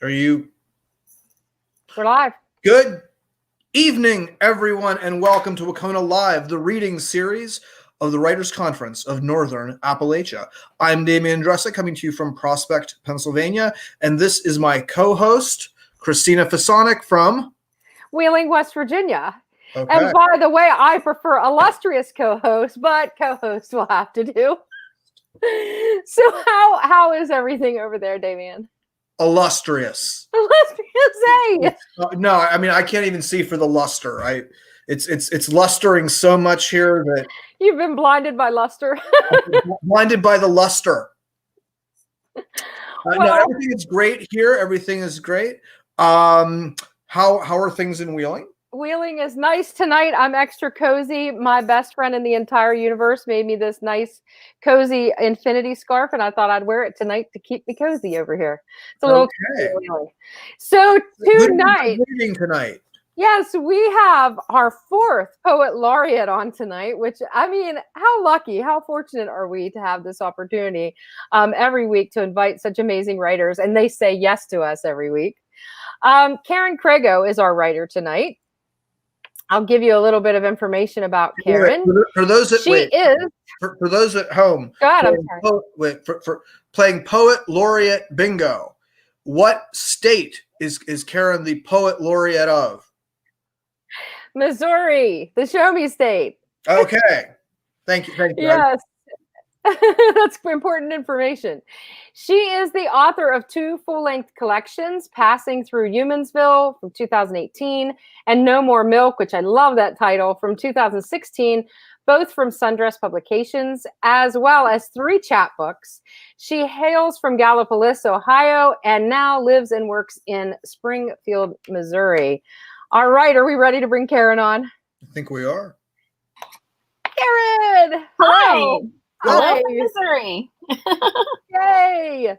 Are you? We're live. Good evening, everyone, and welcome to WCONA Live, the reading series of the Writers' Conference of Northern Appalachia. I'm Damian Dressa, coming to you from Prospect, Pennsylvania, and this is my co-host, Christina Fasonic from Wheeling, West Virginia. Okay. And by the way, I prefer illustrious co-host, but co-host will have to do. So how is everything over there, Damian? Illustrious. Illustrious, No, I mean I can't even see for the luster. It's lustering so much here that you've been blinded by luster. blinded by the luster. No, everything is great here. Everything is great. How are things in Wheeling? Wheeling is nice tonight. I'm extra cozy. My best friend in the entire universe made me this nice, cozy infinity scarf, and I thought I'd wear it tonight to keep me cozy over here. It's a little cozy Wheeling. So tonight. Yes, we have our fourth Poet Laureate on tonight, which, I mean, how lucky, how fortunate are we to have this opportunity every week to invite such amazing writers, and they say yes to us every week. Karen Craigo is our writer tonight. I'll give you a little bit of information about Karen. For those that for those at home, go ahead, I'm sorry. For playing Poet Laureate bingo, what state is Karen the Poet Laureate of? Missouri, the Show Me State. Okay, thank you. Yes. That's important information. She is the author of two full-length collections, Passing Through Humansville from 2018 and No More Milk, which I love that title, from 2016, both from Sundress Publications, as well as 3 chapbooks. She hails from Gallipolis, Ohio, and now lives and works in Springfield, Missouri. All right, are we ready to bring Karen on? I think we are. Karen! Hi! Hello from Missouri. Yay!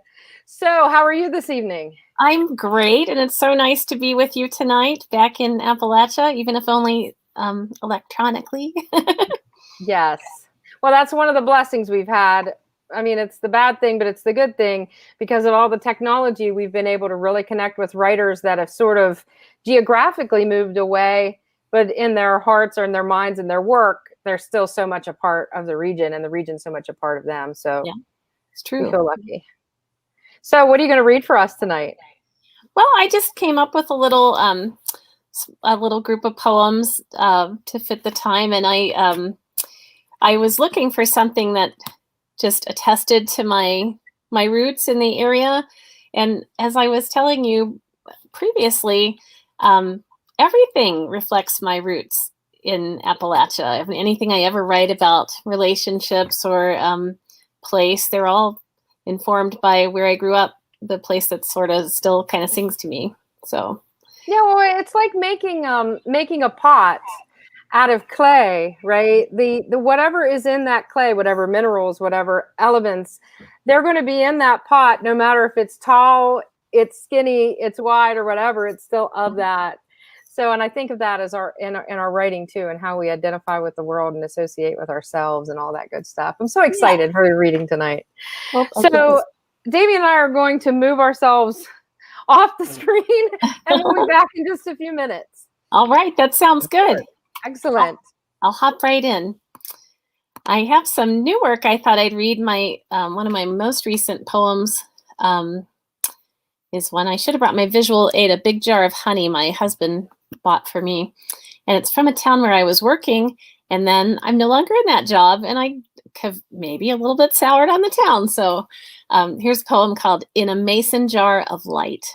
So, how are you this evening? I'm great, and it's so nice to be with you tonight, back in Appalachia, even if only electronically. Yes. Well, that's one of the blessings we've had. I mean, it's the bad thing, but it's the good thing. Because of all the technology, we've been able to really connect with writers that have sort of geographically moved away, but in their hearts or in their minds and their work, they're still so much a part of the region, and the region's so much a part of them. So yeah, it's true. We feel lucky. So what are you going to read for us tonight? Well, I just came up with a little group of poems to fit the time, and I was looking for something that just attested to my roots in the area. And as I was telling you previously, everything reflects my roots in Appalachia. I mean, anything I ever write about relationships or place, they're all informed by where I grew up, the place that sort of still kind of sings to me. So yeah, well, it's like making a pot out of clay, right? The whatever is in that clay, whatever minerals, whatever elements, they're going to be in that pot, no matter if it's tall, it's skinny, it's wide, or whatever. It's still of that. So, and I think of that as in our writing too, and how we identify with the world and associate with ourselves and all that good stuff. I'm so excited for your reading tonight. Well, so, Davey and I are going to move ourselves off the screen, and we'll be back in just a few minutes. All right, that sounds good. Excellent. I'll hop right in. I have some new work. I thought I'd read my one of my most recent poems. Is one I should have brought my visual aid, a big jar of honey my husband bought for me. And it's from a town where I was working, and then I'm no longer in that job, and I have maybe a little bit soured on the town. So here's a poem called In a Mason Jar of Light.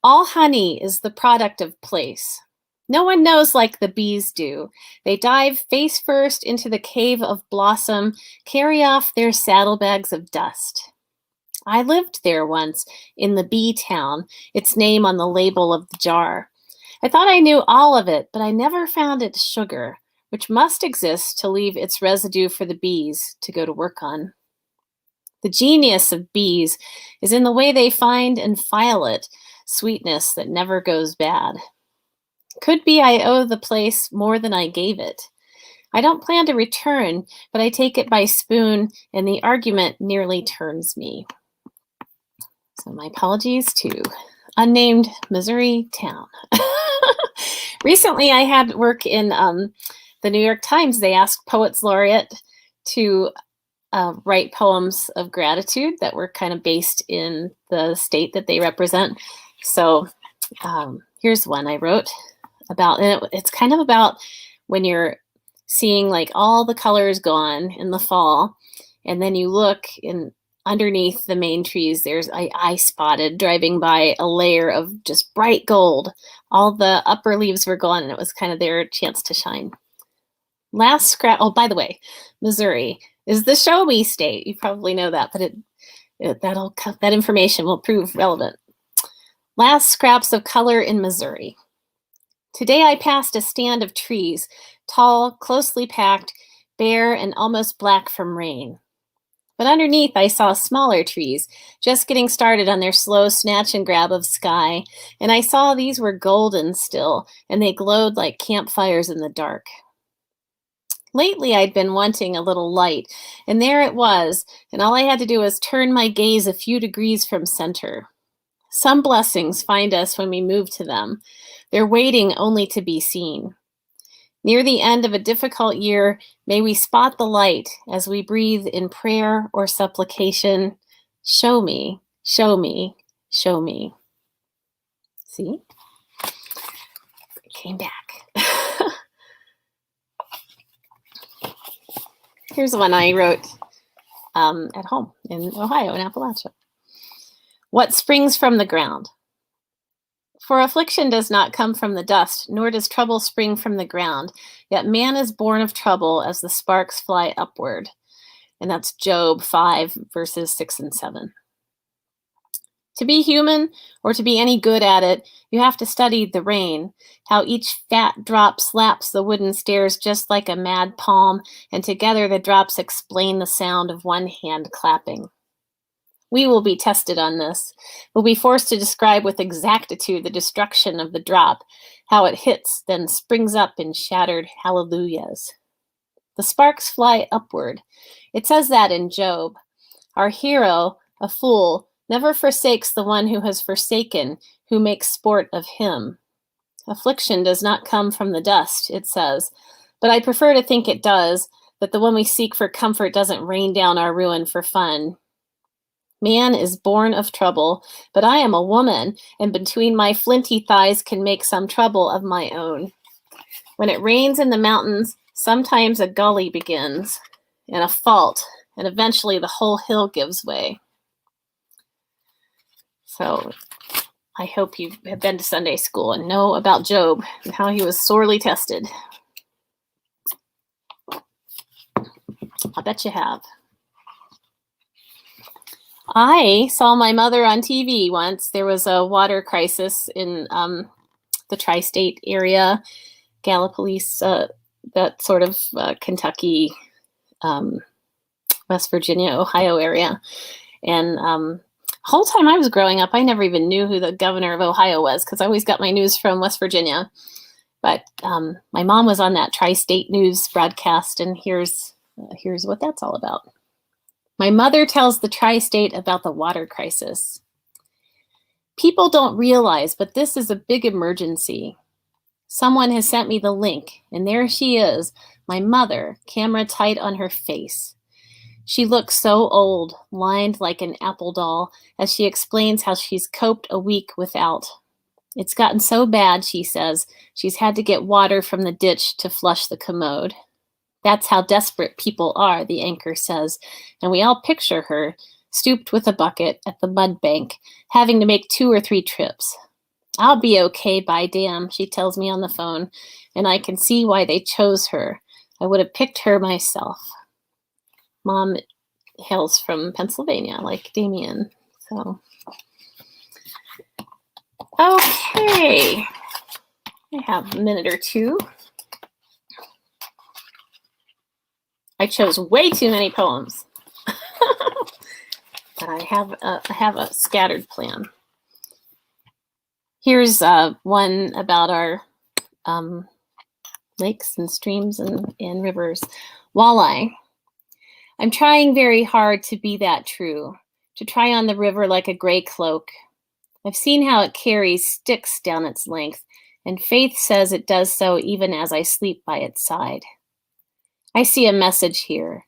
All honey is the product of place. No one knows like the bees do. They dive face first into the cave of blossom, carry off their saddlebags of dust. I lived there once, in the bee town, its name on the label of the jar. I thought I knew all of it, but I never found its sugar, which must exist to leave its residue for the bees to go to work on. The genius of bees is in the way they find and file it, sweetness that never goes bad. Could be I owe the place more than I gave it. I don't plan to return, but I take it by spoon, and the argument nearly turns me. So my apologies to unnamed Missouri town. Recently, I had work in the New York Times. They asked Poets Laureate to write poems of gratitude that were kind of based in the state that they represent. So here's one I wrote about, and it's kind of about when you're seeing like all the colors gone in the fall, and then you look in underneath the main trees, I spotted driving by a layer of just bright gold. All the upper leaves were gone, and it was kind of their chance to shine. Last scrap. Oh, by the way, Missouri is the show me state. You probably know that, but that information will prove relevant. Last scraps of color in Missouri. Today I passed a stand of trees, tall, closely packed, bare, and almost black from rain. But underneath, I saw smaller trees, just getting started on their slow snatch and grab of sky, and I saw these were golden still, and they glowed like campfires in the dark. Lately, I'd been wanting a little light, and there it was, and all I had to do was turn my gaze a few degrees from center. Some blessings find us when we move to them. They're waiting only to be seen. Near the end of a difficult year, may we spot the light as we breathe in prayer or supplication. Show me, show me, show me. See? It came back. Here's one I wrote at home in Ohio, in Appalachia. What springs from the ground? For affliction does not come from the dust, nor does trouble spring from the ground. Yet man is born of trouble as the sparks fly upward. And that's Job 5, verses 6 and 7. To be human, or to be any good at it, you have to study the rain, how each fat drop slaps the wooden stairs just like a mad palm, and together the drops explain the sound of one hand clapping. We will be tested on this. We'll be forced to describe with exactitude the destruction of the drop, how it hits, then springs up in shattered hallelujahs. The sparks fly upward. It says that in Job. Our hero, a fool, never forsakes the one who has forsaken, who makes sport of him. Affliction does not come from the dust, it says, but I prefer to think it does, that the one we seek for comfort doesn't rain down our ruin for fun. Man is born of trouble, but I am a woman, and between my flinty thighs can make some trouble of my own. When it rains in the mountains, sometimes a gully begins, and a fault, and eventually the whole hill gives way. So I hope you have been to Sunday school and know about Job and how he was sorely tested. I bet you have. I saw my mother on TV once. There was a water crisis in the tri-state area, Gallipolis, that sort of Kentucky, West Virginia, Ohio area. And the whole time I was growing up, I never even knew who the governor of Ohio was because I always got my news from West Virginia. But my mom was on that tri-state news broadcast, and here's what that's all about. My mother tells the tri-state about the water crisis. People don't realize, but this is a big emergency. Someone has sent me the link, and there she is, my mother, camera tight on her face. She looks so old, lined like an apple doll, as she explains how she's coped a week without. It's gotten so bad, she says, she's had to get water from the ditch to flush the commode. That's how desperate people are, the anchor says, and we all picture her, stooped with a bucket at the mud bank, having to make 2 or 3 trips. I'll be okay, by damn, she tells me on the phone, and I can see why they chose her. I would have picked her myself. Mom hails from Pennsylvania, like Damien. So, okay. I have a minute or two. I chose way too many poems. But I have a scattered plan. Here's one about our lakes and streams and rivers. Walleye. I'm trying very hard to be that true, to try on the river like a gray cloak. I've seen how it carries sticks down its length, and faith says it does so even as I sleep by its side. I see a message here,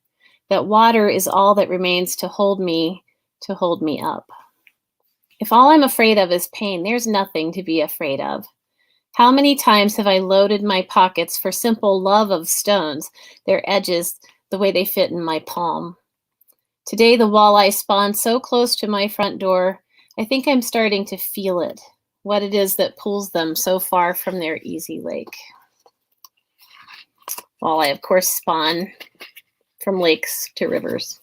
that water is all that remains to hold me up. If all I'm afraid of is pain, there's nothing to be afraid of. How many times have I loaded my pockets for simple love of stones, their edges the way they fit in my palm? Today the walleye spawned so close to my front door, I think I'm starting to feel it, what it is that pulls them so far from their easy lake. Walleye, of course, spawn from lakes to rivers.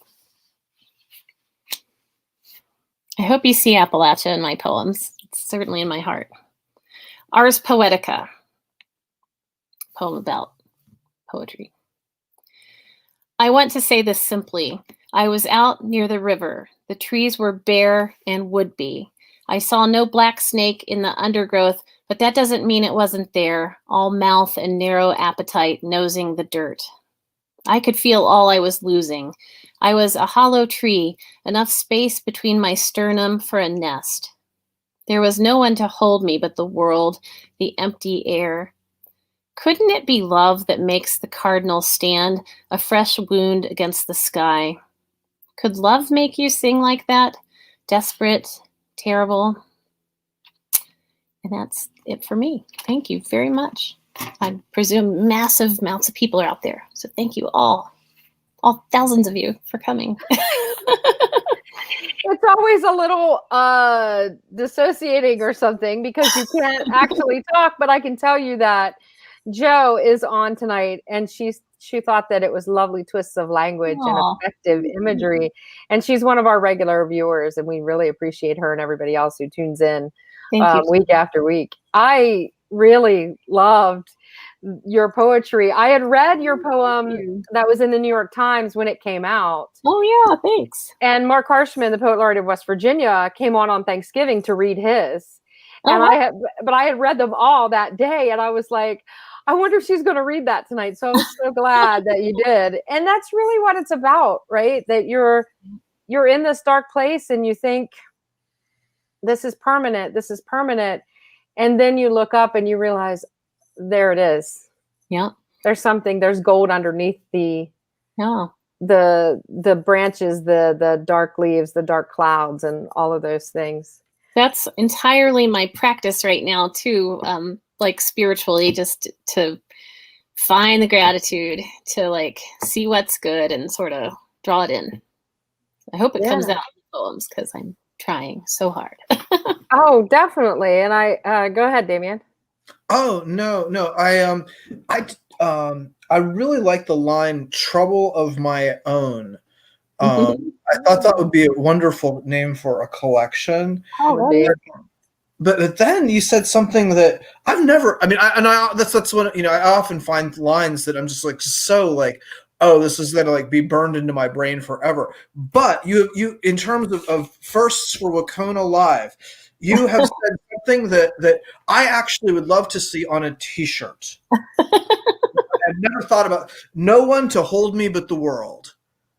I hope you see Appalachia in my poems. It's certainly in my heart. Ars Poetica, poem about poetry. I want to say this simply. I was out near the river. The trees were bare and would be. I saw no black snake in the undergrowth, but that doesn't mean it wasn't there, all mouth and narrow appetite nosing the dirt. I could feel all I was losing. I was a hollow tree, enough space between my sternum for a nest. There was no one to hold me but the world, the empty air. Couldn't it be love that makes the cardinal stand, a fresh wound against the sky? Could love make you sing like that? Desperate, terrible? And that's it for me. Thank you very much. I presume massive amounts of people are out there. So thank you all thousands of you for coming. It's always a little dissociating or something because you can't actually talk, but I can tell you that Jo is on tonight and she thought that it was lovely twists of language and effective imagery. And she's one of our regular viewers and we really appreciate her and everybody else who tunes in week after week. I really loved your poetry. I had read your poem that was in the New York Times when it came out. Oh yeah, thanks. And Mark Harshman, the Poet Laureate of West Virginia, came on Thanksgiving to read his. And I had read them all that day, and I was like, I wonder if she's going to read that tonight. So I was so glad that you did. And that's really what it's about, right? That you're in this dark place and you think, this is permanent. This is permanent. And then you look up and you realize, there it is. Yeah. There's gold underneath the branches, the dark leaves, the dark clouds, and all of those things. That's entirely my practice right now too. Like spiritually, just to find the gratitude, to like see what's good and sort of draw it in. I hope it comes out in the poems because I'm trying so hard. Oh, definitely. And I go ahead, Damien. Oh, no. I really like the line "trouble of my own." I thought that would be a wonderful name for a collection. But then you said something that I've never. I mean, that's what I often find lines that I'm just like so like, oh, this is gonna like be burned into my brain forever. But you in terms of firsts for WCONA Live, you have said something that I actually would love to see on a T-shirt. I've never thought about no one to hold me but the world.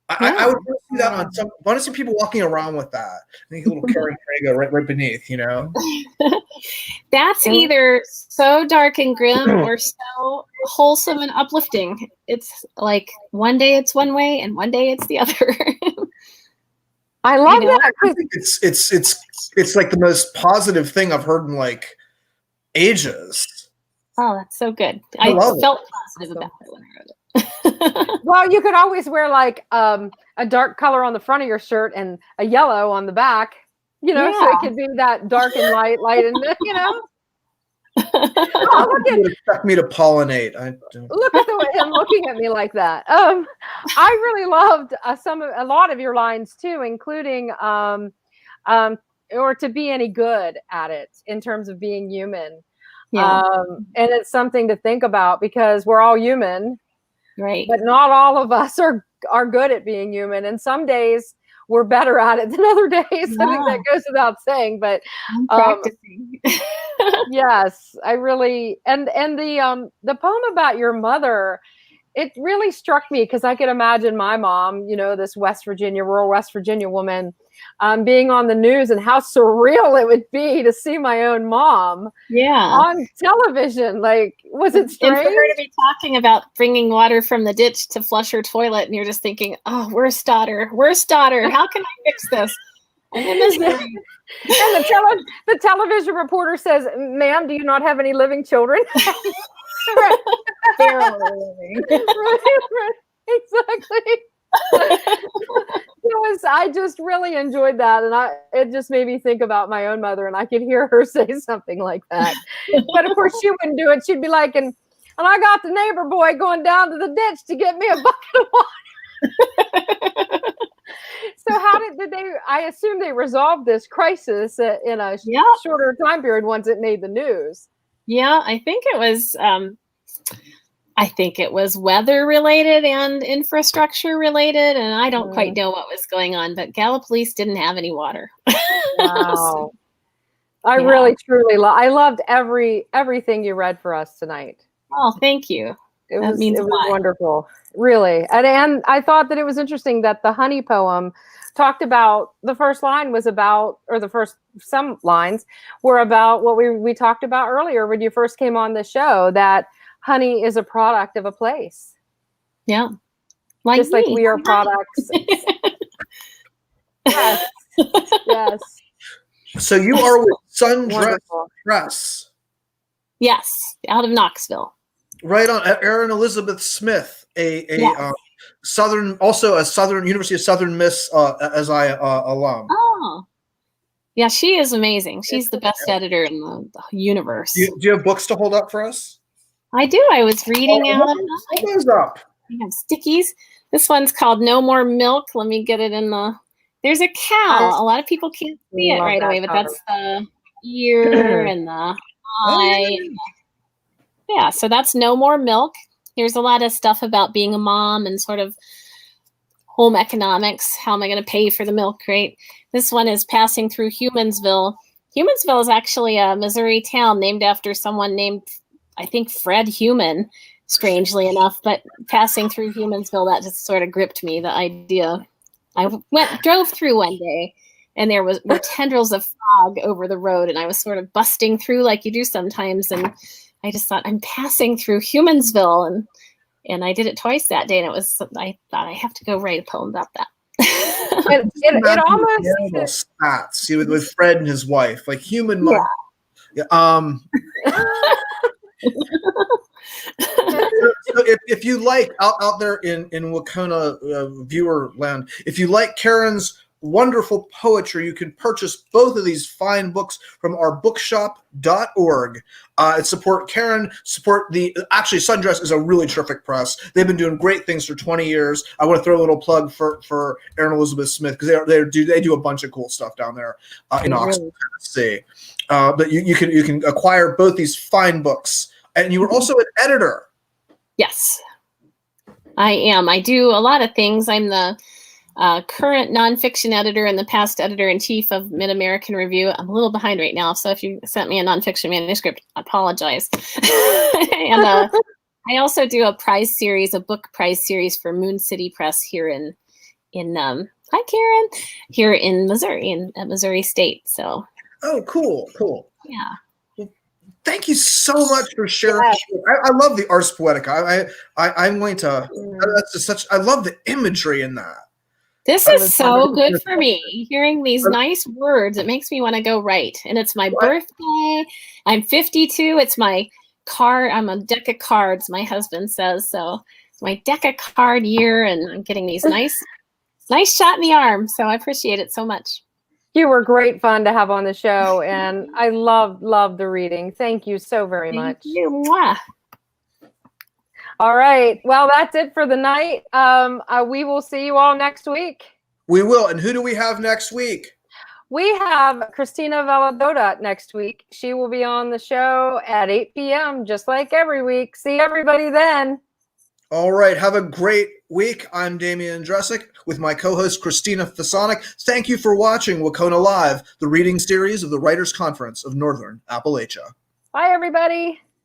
I would want to see that on some. I want to see people walking around with that. I think a little Karen Craigo right beneath, That's either so dark and grim or so wholesome and uplifting. It's like one day it's one way and one day it's the other. I love that. I think it's like the most positive thing I've heard in like ages. Oh, that's so good. I felt positive about it when I wrote it. Well, you could always wear like a dark color on the front of your shirt and a yellow on the back, so it could be that dark and light and Oh, look at, would expect me to pollinate. Look at him looking at me like that. I really loved a lot of your lines too, including or to be any good at it in terms of being human. Yeah. And it's something to think about because we're all human. Right. But not all of us are good at being human. And some days we're better at it than other days. I think that goes without saying, but I'm practicing. Yes, I really, and the poem about your mother it really struck me because I could imagine my mom, this rural West Virginia woman, being on the news, and how surreal it would be to see my own mom on television. Like, was it strange? And for her to be talking about bringing water from the ditch to flush her toilet, and you're just thinking, oh, worst daughter, how can I fix this? I'm in Missouri. And the television reporter says, ma'am, do you not have any living children? Barely living. Right, exactly. I just really enjoyed that, and it just made me think about my own mother, and I could hear her say something like that. But of course she wouldn't do it. She'd be like, and I got the neighbor boy going down to the ditch to get me a bucket of water. So how did they, I assume they resolved this crisis in a shorter time period once it made the news. Yeah, I think it was weather related and infrastructure related, and I don't quite know what was going on, but Gallipolis didn't have any water. Wow. I really, truly I loved everything you read for us tonight. Oh, thank you. It was wonderful, really. And I thought that it was interesting that the honey poem talked about, the first line was about, or some lines were about what we talked about earlier when you first came on the show, that honey is a product of a place. Yeah. Just like we are products. Yes. Yes. So you are with Sundress Press. Yes, out of Knoxville. Right on. Erin Elizabeth Smith, a University of Southern Miss as I alum. Oh. Yeah, she is amazing. She's the best editor in the universe. Do you have books to hold up for us? I do. I was reading out of Hold those up. I have stickies. This one's called No More Milk. Let me get it in there's a cow. A lot of people can't see it right away, but that's the ear and the eye. Yeah, so that's No More Milk. Here's a lot of stuff about being a mom and sort of home economics. How am I going to pay for the milk crate? This one is Passing Through Humansville. Humansville is actually a Missouri town named after someone named, I think, Fred Human, strangely enough. But Passing Through Humansville, that just sort of gripped me, the idea. I drove through one day, and there were tendrils of fog over the road, and I was sort of busting through like you do sometimes, and I just thought, I'm passing through Humansville, and I did it twice that day, and I thought I have to go write a poem about that. it almost stats with Fred and his wife, like human mom. Yeah. So if you like out there in WCONA viewer land, if you like Karen's wonderful poetry, you can purchase both of these fine books from our bookshop.org. Support Karen, actually Sundress is a really terrific press. They've been doing great things for 20 years. I want to throw a little plug for Erin Elizabeth Smith, because they do a bunch of cool stuff down there in Oxford, Tennessee. But you can acquire both these fine books. And you were also an editor. Yes, I am. I do a lot of things. I'm the current nonfiction editor and the past editor-in-chief of Mid-American Review. I'm a little behind right now, so if you sent me a nonfiction manuscript, I apologize. And I also do a book prize series for Moon City Press here in hi Karen, here in Missouri, at Missouri State. So. Oh, cool. Yeah. Thank you so much for sharing. I love the Ars Poetica. I'm going to. That's just such. I love the imagery in that. This is so good for me. Hearing these nice words, it makes me want to go write. And it's my birthday. I'm 52. It's my card. I'm a deck of cards, my husband says. So it's my deck of card year, and I'm getting these nice shot in the arm. So I appreciate it so much. You were great fun to have on the show, and I love the reading. Thank you so very much. Thank you. Mwah. All right. Well, that's it for the night. We will see you all next week. We will. And who do we have next week? We have Christina Valadota next week. She will be on the show at 8 p.m., just like every week. See everybody then. All right. Have a great week. I'm Damian Dresick with my co-host Christina Fasonic. Thank you for watching WCONA Live, the reading series of the Writers' Conference of Northern Appalachia. Bye, everybody.